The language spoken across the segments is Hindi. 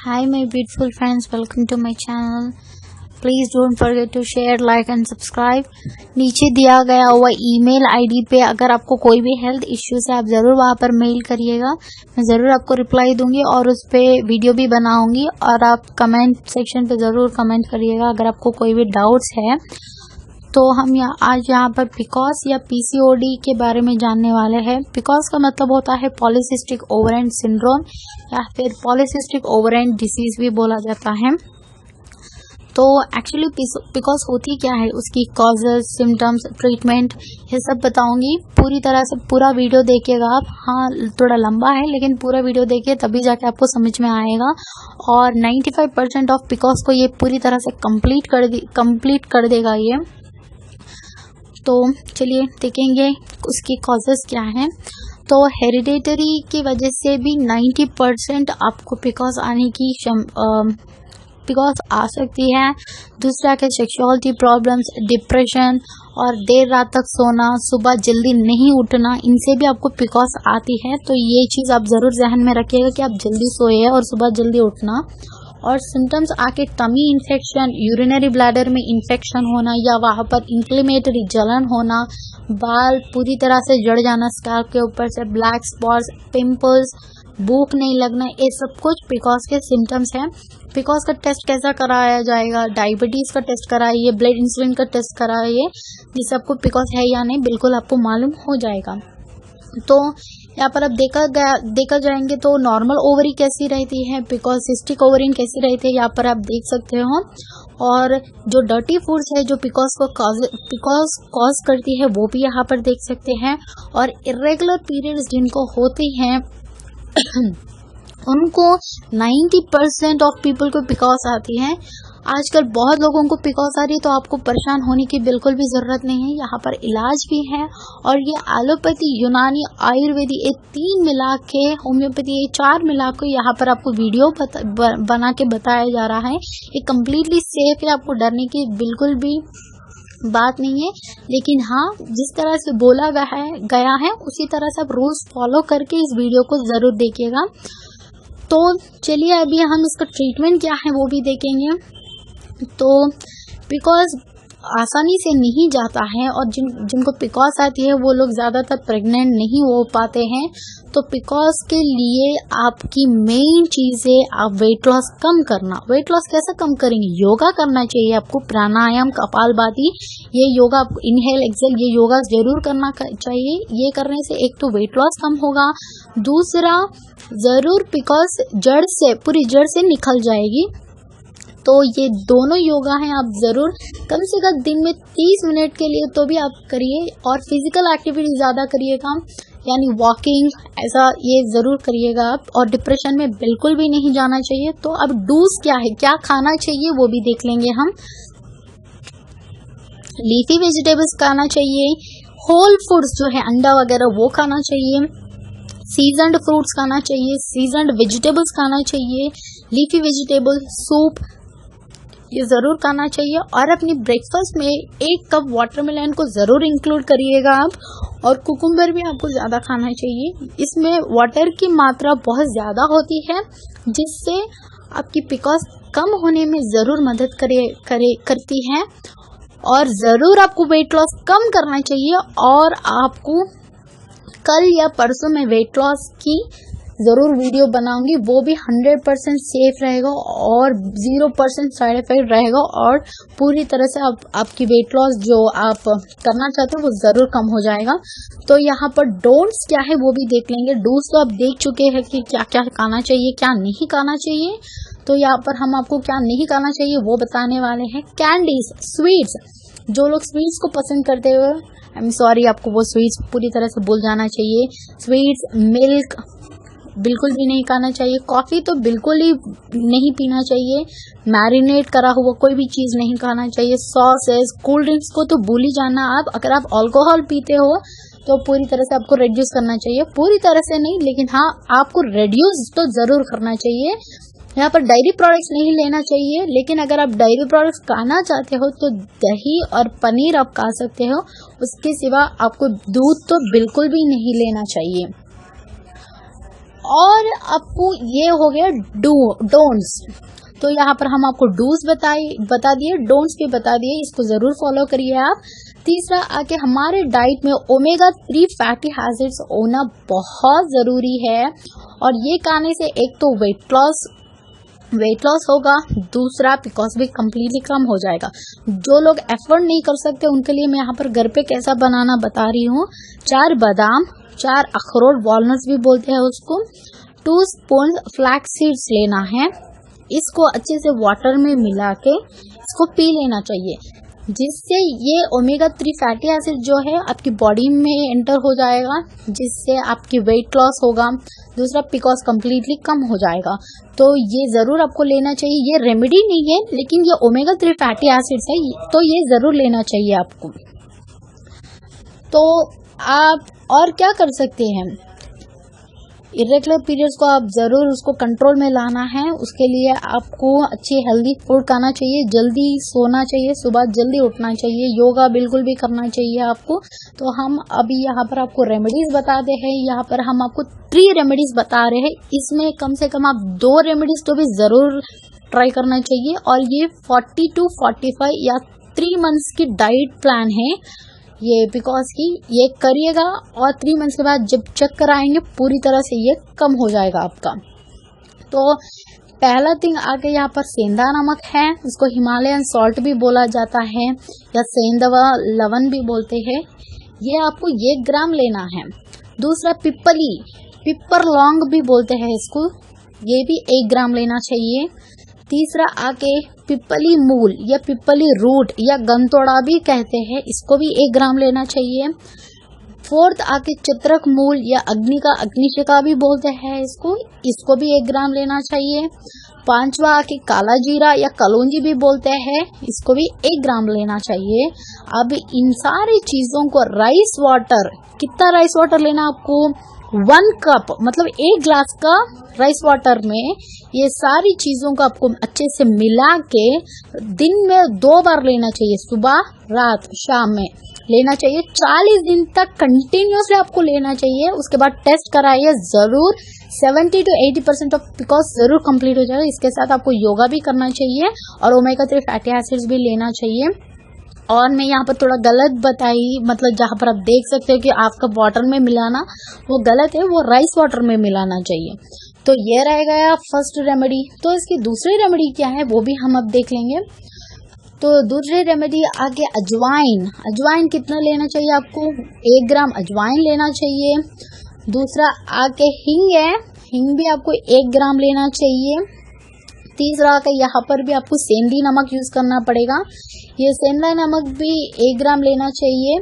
Hi my beautiful friends, welcome to my channel. Please don't forget to share, like and subscribe. नीचे दिया गया हुआ ईमेल आईडी पे अगर आपको कोई भी हेल्थ इश्यूज है आप ज़रूर वहाँ पर मेल करिएगा। मैं ज़रूर आपको रिप्लाई दूंगी और उस पर वीडियो भी बनाऊंगी और आप कमेंट सेक्शन पे ज़रूर कमेंट करिएगा अगर आपको कोई भी डाउट्स है। तो हम आज यहाँ पर PCOS या PCOD के बारे में जानने वाले हैं। PCOS का मतलब होता है पॉलीसिस्टिक ओवरियन सिंड्रोम या फिर पॉलीसिस्टिक ओवरियन डिसीज भी बोला जाता है। तो एक्चुअली PCOS होती क्या है, उसकी कॉजेज, सिम्टम्स, ट्रीटमेंट, ये सब बताऊंगी। पूरी तरह से पूरा वीडियो देखिएगा आप। हाँ, थोड़ा लंबा है लेकिन पूरा वीडियो देखिए तभी जाके आपको समझ में आएगा। और 95% ऑफ PCOS को ये पूरी तरह से कंप्लीट कर देगा ये। तो चलिए देखेंगे उसकी कॉजेस क्या हैं। तो हेरिडेटरी की वजह से भी 90% आपको PCOS आने की PCOS आ सकती है। दूसरा के सेक्सुअलिटी प्रॉब्लम्स, डिप्रेशन और देर रात तक सोना, सुबह जल्दी नहीं उठना, इनसे भी आपको PCOS आती है। तो ये चीज़ आप ज़रूर ध्यान में रखिएगा कि आप जल्दी सोइए और सुबह जल्दी उठना। और सिम्टम्स आके टमी इन्फेक्शन, यूरिनरी ब्लैडर में इन्फेक्शन होना या वहाँ पर इन्फ्लेमेटरी जलन होना, बाल पूरी तरह से जड़ जाना स्कैल्प के ऊपर से, ब्लैक स्पॉट्स, पिंपल्स, भूख नहीं लगना, ये सब कुछ PCOS के सिम्टम्स हैं। PCOS का टेस्ट कैसा कराया जाएगा? डायबिटीज़ का टेस्ट कराइए, ब्लड इंसुलिन का टेस्ट कराइए, जिससे आपको PCOS है या नहीं बिल्कुल आपको मालूम हो जाएगा। तो यहाँ पर अब देखा जाएंगे तो नॉर्मल ओवरी कैसी रहती है, पिकोसिस्टिक ओवरी कैसी रहती है, यहाँ पर आप देख सकते हो। और जो डर्टी फूड्स है जो PCOS कॉज करती है वो भी यहाँ पर देख सकते हैं। और इरेगुलर पीरियड्स जिनको होती हैं उनको 90% ऑफ पीपल को PCOS आती है। आजकल बहुत लोगों को PCOS आ रही है, तो आपको परेशान होने की बिल्कुल भी ज़रूरत नहीं है। यहाँ पर इलाज भी है और ये एलोपैथी, यूनानी, आयुर्वेदी, ये 3 मिला के, होम्योपैथी, ये 4 मिला के यहाँ पर आपको वीडियो बना के बताया जा रहा है। ये कम्प्लीटली सेफ है, आपको डरने की बिल्कुल भी बात नहीं है। लेकिन हाँ, जिस तरह से बोला गया है उसी तरह से आप रूल्स फॉलो करके इस वीडियो को ज़रूर देखिएगा। तो चलिए अभी हम इसका ट्रीटमेंट क्या है वो भी देखेंगे। तो PCOS आसानी से नहीं जाता है और जिनको PCOS आती है वो लोग ज़्यादातर प्रेग्नेंट नहीं हो पाते हैं। तो PCOS के लिए आपकी मेन चीज़ है आप वेट लॉस कम करना। वेट लॉस कैसे कम करेंगे? योगा करना चाहिए आपको, प्राणायाम, कपालभाति, ये योगा, इनहेल एक्सेल, ये योगा ज़रूर करना चाहिए। ये करने से एक तो वेट लॉस कम होगा, दूसरा ज़रूर PCOS पूरी जड़ से निकल जाएगी। तो ये दोनों योगा हैं, आप ज़रूर कम से कम दिन में 30 मिनट के लिए तो भी आप करिए। और फिजिकल एक्टिविटी ज़्यादा करिएगा, यानी वॉकिंग, ऐसा ये ज़रूर करिएगा आप। और डिप्रेशन में बिल्कुल भी नहीं जाना चाहिए। तो अब डूज क्या है, क्या खाना चाहिए वो भी देख लेंगे हम। लीफी वेजिटेबल्स खाना चाहिए, होल फूड्स जो है अंडा वगैरह वो खाना चाहिए, सीजन्ड फ्रूट्स खाना चाहिए, सीजन्ड वेजिटेबल्स खाना चाहिए, लीफी वेजिटेबल सूप ये ज़रूर खाना चाहिए। और अपनी ब्रेकफास्ट में 1 कप वाटरमेलन को ज़रूर इंक्लूड करिएगा आप। और कुकुम्बर भी आपको ज़्यादा खाना चाहिए, इसमें वाटर की मात्रा बहुत ज़्यादा होती है जिससे आपकी PCOS कम होने में ज़रूर मदद करती है। और ज़रूर आपको वेट लॉस कम करना चाहिए। और आपको कल या परसों में वेट लॉस की ज़रूर वीडियो बनाऊंगी, वो भी 100% सेफ रहेगा और 0% साइड इफेक्ट रहेगा। और पूरी तरह से आपकी वेट लॉस जो आप करना चाहते हो वो ज़रूर कम हो जाएगा। तो यहाँ पर डोंट्स क्या है वो भी देख लेंगे। डूज तो आप देख चुके हैं कि क्या क्या खाना चाहिए, क्या नहीं खाना चाहिए। तो यहाँ पर हम आपको क्या नहीं खाना चाहिए वो बताने वाले हैं। कैंडीज, स्वीट्स, जो लोग स्वीट्स को पसंद करते हुए, आई एम सॉरी, आपको वो स्वीट्स पूरी तरह से भूल जाना चाहिए। स्वीट्स, मिल्क बिल्कुल भी नहीं खाना चाहिए। कॉफ़ी तो बिल्कुल ही नहीं पीना चाहिए। मैरिनेट करा हुआ कोई भी चीज़ नहीं खाना चाहिए। सॉसेस, कोल्ड ड्रिंक्स को तो भूल ही जाना आप। अगर आप अल्कोहल पीते हो तो पूरी तरह से आपको रिड्यूस करना चाहिए। पूरी तरह से नहीं, लेकिन हाँ, आपको रिड्यूस तो ज़रूर करना चाहिए। यहाँ पर डायरी प्रोडक्ट्स नहीं लेना चाहिए, लेकिन अगर आप डायरी प्रोडक्ट्स खाना चाहते हो तो दही और पनीर आप खा सकते हो। उसके सिवा आपको दूध तो बिल्कुल भी नहीं लेना चाहिए। और आपको ये हो गया डोंट्स। तो यहाँ पर हम आपको डूज बता दिए, डोंट्स भी बता दिए, इसको जरूर फॉलो करिए आप। तीसरा आके हमारे डाइट में ओमेगा 3 फैटी एसिड्स होना बहुत जरूरी है, और ये खाने से एक तो वेट लॉस होगा, दूसरा पिकॉस भी कम्प्लीटली कम हो जाएगा। जो लोग एफर्ट नहीं कर सकते उनके लिए मैं यहाँ पर घर पे कैसा बनाना बता रही हूँ। 4 बादाम, 4 अखरोट, वॉलनट्स भी बोलते हैं उसको, 2 स्पून फ्लैक्स सीड्स लेना है। इसको अच्छे से वाटर में मिला के इसको पी लेना चाहिए, जिससे ये ओमेगा 3 फैटी एसिड जो है आपकी बॉडी में एंटर हो जाएगा, जिससे आपकी वेट लॉस होगा। दूसरा पिकॉस कम्प्लीटली कम हो जाएगा। तो ये ज़रूर आपको लेना चाहिए। ये रेमेडी नहीं है, लेकिन ये ओमेगा 3 फैटी एसिड्स है, तो ये ज़रूर लेना चाहिए आपको। तो आप और क्या कर सकते हैं, इरेगुलर पीरियड्स को आप ज़रूर उसको कंट्रोल में लाना है। उसके लिए आपको अच्छी हेल्दी फूड खाना चाहिए, जल्दी सोना चाहिए, सुबह जल्दी उठना चाहिए, योगा बिल्कुल भी करना चाहिए आपको। तो हम अभी यहाँ पर आपको रेमेडीज बताते हैं। यहाँ पर हम आपको 3 रेमेडीज बता रहे हैं। इसमें कम से कम आप 2 रेमेडीज तो भी ज़रूर ट्राई करना चाहिए, और ये 40 to 45 या 3 मंथ्स की डाइट प्लान है ये, बिकॉज की ये करिएगा और 3 मंथ्स के बाद जब चेक कराएंगे पूरी तरह से ये कम हो जाएगा आपका। तो पहला थिंग आगे यहाँ पर सेंधा नमक है, उसको हिमालयन सॉल्ट भी बोला जाता है या सेंधवा लवण भी बोलते हैं। ये आपको 1 ग्राम लेना है। दूसरा पिपर लौंग भी बोलते हैं इसको, ये भी 1 ग्राम लेना चाहिए। तीसरा आके पिपली मूल या पिपली रूट या गंतोड़ा भी कहते हैं, इसको भी 1 ग्राम लेना चाहिए। फोर्थ आके चित्रक मूल या अग्निशिका भी बोलते हैं इसको भी 1 ग्राम लेना चाहिए। 5वां आके काला जीरा या कलौंजी भी बोलते हैं, इसको भी 1 ग्राम लेना चाहिए। अब इन सारी चीजों को राइस वाटर, कितना राइस वाटर लेना आपको, 1 कप मतलब 1 ग्लास का राइस वाटर में ये सारी चीजों को आपको अच्छे से मिला के दिन में 2 बार लेना चाहिए, सुबह रात शाम में लेना चाहिए। 40 दिन तक कंटिन्यूसली आपको लेना चाहिए। उसके बाद टेस्ट कराइए जरूर, 70 to 80% ऑफ बिकॉज जरूर कंप्लीट हो जाएगा। इसके साथ आपको योगा भी करना चाहिए और ओमेगा 3 फैटी एसिड्स भी लेना चाहिए। और मैं यहाँ पर थोड़ा गलत बताई, मतलब जहाँ पर आप देख सकते हो कि आपका वाटर में मिलाना वो गलत है, वो राइस वाटर में मिलाना चाहिए। तो ये रह गया फर्स्ट रेमेडी। तो इसकी दूसरी रेमेडी क्या है वो भी हम अब देख लेंगे। तो दूसरी रेमेडी आगे अजवाइन कितना लेना चाहिए आपको, 1 ग्राम अजवाइन लेना चाहिए। दूसरा आगे हिंग है, हिंग भी आपको 1 ग्राम लेना चाहिए। तीसरा आके यहाँ पर भी आपको सेंधी नमक यूज करना पड़ेगा, ये सेंधा नमक भी 1 ग्राम लेना चाहिए।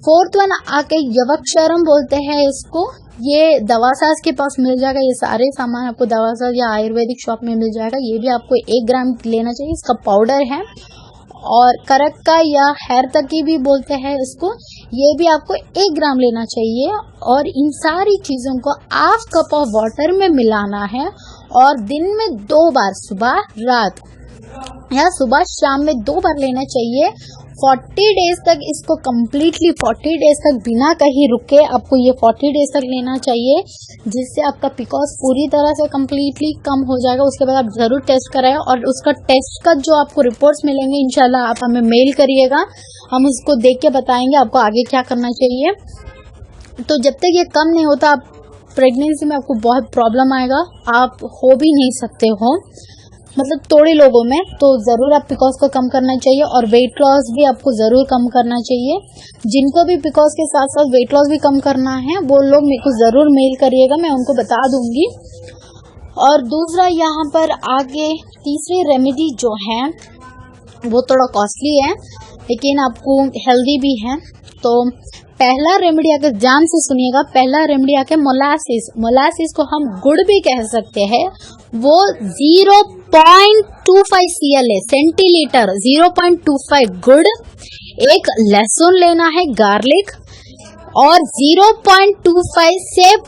फोर्थ वन आके यवक्षारम बोलते हैं इसको, ये दवासाज के पास मिल जाएगा, ये सारे सामान आपको दवासाज या आयुर्वेदिक शॉप में मिल जाएगा। ये भी आपको 1 ग्राम लेना चाहिए, इसका पाउडर है। और करक्का या हैर तकी भी बोलते हैं इसको, ये भी आपको 1 ग्राम लेना चाहिए। और इन सारी चीजों को ½ कप ऑफ वाटर में मिलाना है और दिन में 2 बार, सुबह रात या सुबह शाम में 2 बार लेना चाहिए। 40 डेज तक इसको कम्प्लीटली 40 डेज तक बिना कहीं रुके आपको ये 40 डेज तक लेना चाहिए, जिससे आपका पिकॉस पूरी तरह से कम्प्लीटली कम हो जाएगा। उसके बाद आप जरूर टेस्ट कराएं और उसका टेस्ट का जो आपको रिपोर्ट्स मिलेंगे इंशाल्लाह आप हमें मेल करिएगा, हम उसको देख के बताएंगे आपको आगे क्या करना चाहिए। तो जब तक ये कम नहीं होता, आप प्रेगनेंसी में आपको बहुत प्रॉब्लम आएगा, आप हो भी नहीं सकते हो, मतलब थोड़े लोगों में। तो जरूर आप पिकॉस को कम करना चाहिए और वेट लॉस भी आपको जरूर कम करना चाहिए। जिनको भी पिकॉस के साथ साथ वेट लॉस भी कम करना है वो लोग मेरे को जरूर मेल करिएगा, मैं उनको बता दूंगी। और दूसरा यहाँ पर आगे तीसरी रेमेडी जो है वो थोड़ा कॉस्टली है लेकिन आपको हेल्दी भी है। तो पहला रेमेडी अगर ध्यान से सुनिएगा, पहला रेमेडी आके मोलासिस को हम गुड़ भी कह सकते हैं, वो 0.25 CL है, सेंटीलीटर 0.25 गुड़। 1 लहसुन लेना है, गार्लिक, और 0.25 सेब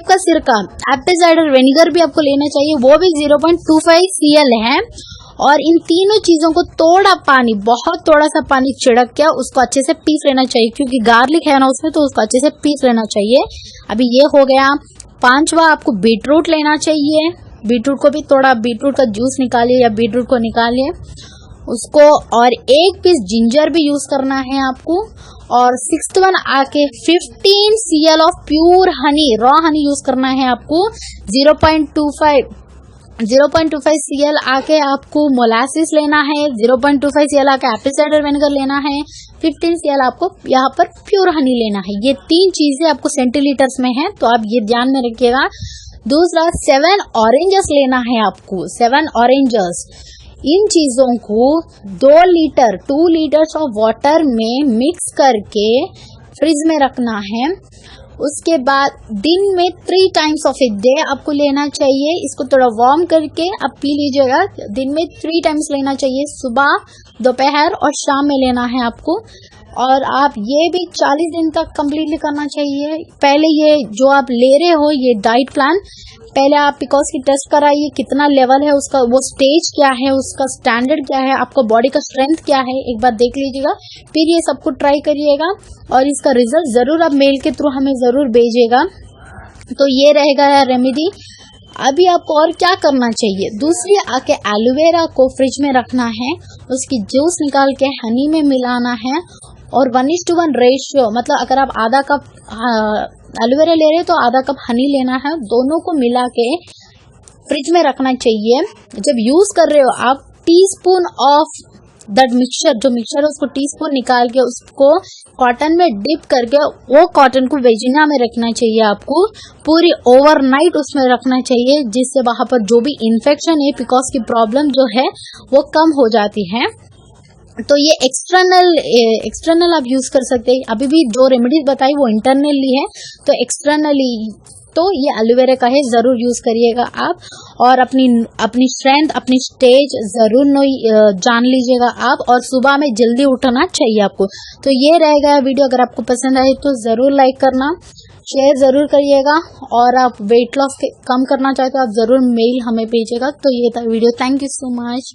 का सिरका, एप्पल साइडर विनेगर भी आपको लेना चाहिए, वो भी 0.25 CL है। और इन तीनों चीजों को थोड़ा पानी, बहुत थोड़ा सा पानी छिड़क के उसको अच्छे से पीस लेना चाहिए, क्योंकि गार्लिक है ना उसमें, तो उसको अच्छे से पीस लेना चाहिए। अभी ये हो गया पांचवा आपको बीटरूट लेना चाहिए। बीटरूट को भी थोड़ा बीटरूट का जूस निकालिए या बीटरूट को निकालिए उसको, और 1 पीस जिंजर भी यूज करना है आपको। और 6th वन आके 15 cl of pure Honey, raw Honey use करना है आपको। 0.25 cl आके आपको मोलासिस लेना है। 0.25 cl आके एप्पल साइडर विनेगर लेना है। 15 cl आपको यहाँ पर प्योर हनी लेना है। ये 3 चीजें आपको सेंटीलीटर्स में है, तो आप ये ध्यान में रखिएगा। दूसरा 7 ऑरेंजेस लेना है आपको, 7 ऑरेंजेस। इन चीजों को 2 लीटर्स ऑफ वाटर में मिक्स करके फ्रिज में रखना है। उसके बाद दिन में 3 टाइम्स ऑफ ए डे आपको लेना चाहिए। इसको थोड़ा वार्म करके आप पी लीजिएगा। दिन में 3 टाइम्स लेना चाहिए, सुबह, दोपहर और शाम में लेना है आपको। और आप ये भी 40 दिन तक कंप्लीटली करना चाहिए। पहले ये जो आप ले रहे हो ये डाइट प्लान, पहले आप पिकॉज की टेस्ट कराइए, कितना लेवल है उसका, वो स्टेज क्या है, उसका स्टैंडर्ड क्या है, आपका बॉडी का स्ट्रेंथ क्या है, एक बार देख लीजिएगा। फिर ये सबको ट्राई करिएगा और इसका रिजल्ट जरूर आप मेल के थ्रू हमें जरूर भेजिएगा। तो ये रहेगा रेमेडी। अभी आपको और क्या करना चाहिए, दूसरी आके एलोवेरा को फ्रिज में रखना है, उसकी जूस निकाल के हनी में मिलाना है और 1:1 रेशियो, मतलब अगर आप आधा कप एलोवेरा ले रहे हैं तो आधा कप हनी लेना है। दोनों को मिला के फ्रिज में रखना चाहिए। जब यूज कर रहे हो आप टीस्पून ऑफ दैट मिक्सचर, जो मिक्सचर है उसको टीस्पून निकाल के उसको कॉटन में डिप करके वो कॉटन को वेजिना में रखना चाहिए। आपको पूरी ओवरनाइट उसमें रखना चाहिए, जिससे वहां पर जो भी इन्फेक्शन है, पिकॉज की प्रॉब्लम जो है वो कम हो जाती है। तो ये एक्सटर्नल आप यूज कर सकते हैं। अभी भी जो रेमेडीज बताई वो इंटरनली है, तो एक्सटर्नली तो ये एलोवेरा का है, जरूर यूज करिएगा आप। और अपनी स्ट्रेंथ, अपनी स्टेज जरूर जान लीजिएगा आप। और सुबह में जल्दी उठना चाहिए आपको। तो ये रहेगा वीडियो। अगर आपको पसंद आए तो जरूर लाइक करना, शेयर जरूर करिएगा। और आप वेट लॉस कम करना चाहते हो आप जरूर मेल हमें भेजिएगा। तो ये था video. Thank you so much.